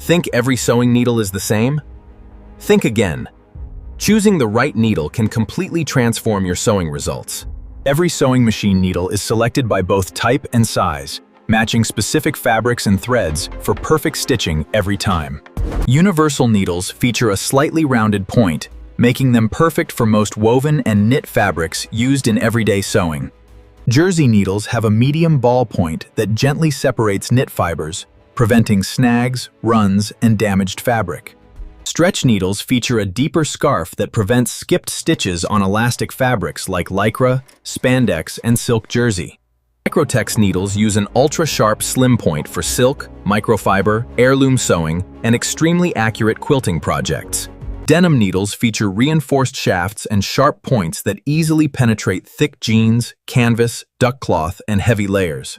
Think every sewing needle is the same? Think again. Choosing the right needle can completely transform your sewing results. Every sewing machine needle is selected by both type and size, matching specific fabrics and threads for perfect stitching every time. Universal needles feature a slightly rounded point, making them perfect for most woven and knit fabrics used in everyday sewing. Jersey needles have a medium ball point that gently separates knit fibers, preventing snags, runs, and damaged fabric. Stretch needles feature a deeper scarf that prevents skipped stitches on elastic fabrics like lycra, spandex, and silk jersey. Microtex needles use an ultra-sharp slim point for silk, microfiber, heirloom sewing, and extremely accurate quilting projects. Denim needles feature reinforced shafts and sharp points that easily penetrate thick jeans, canvas, duck cloth, and heavy layers.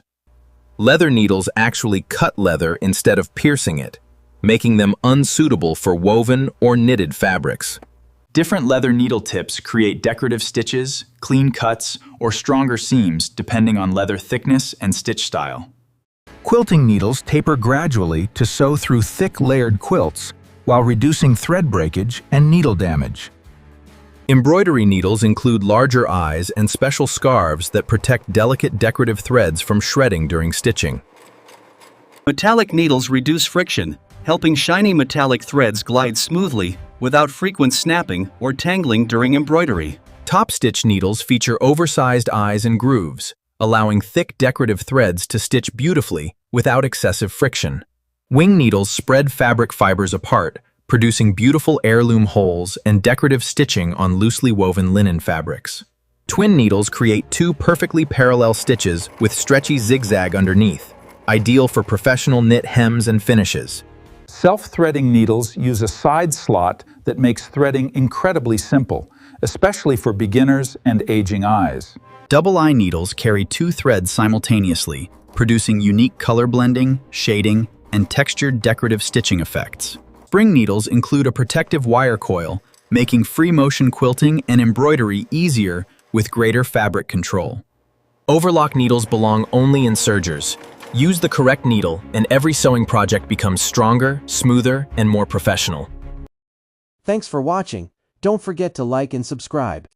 Leather needles actually cut leather instead of piercing it, making them unsuitable for woven or knitted fabrics. Different leather needle tips create decorative stitches, clean cuts, or stronger seams depending on leather thickness and stitch style. Quilting needles taper gradually to sew through thick layered quilts while reducing thread breakage and needle damage. Embroidery needles include larger eyes and special scarves that protect delicate decorative threads from shredding during stitching. Metallic needles reduce friction, helping shiny metallic threads glide smoothly without frequent snapping or tangling during embroidery. Topstitch needles feature oversized eyes and grooves, allowing thick decorative threads to stitch beautifully without excessive friction. Wing needles spread fabric fibers apart, producing beautiful heirloom holes and decorative stitching on loosely woven linen fabrics. Twin needles create two perfectly parallel stitches with stretchy zigzag underneath, ideal for professional knit hems and finishes. Self-threading needles use a side slot that makes threading incredibly simple, especially for beginners and aging eyes. Double-eye needles carry two threads simultaneously, producing unique color blending, shading, and textured decorative stitching effects. Spring needles include a protective wire coil, making free motion quilting and embroidery easier with greater fabric control. Overlock needles belong only in sergers. Use the correct needle and every sewing project becomes stronger, smoother, and more professional. Thanks for watching. Don't forget to like and subscribe.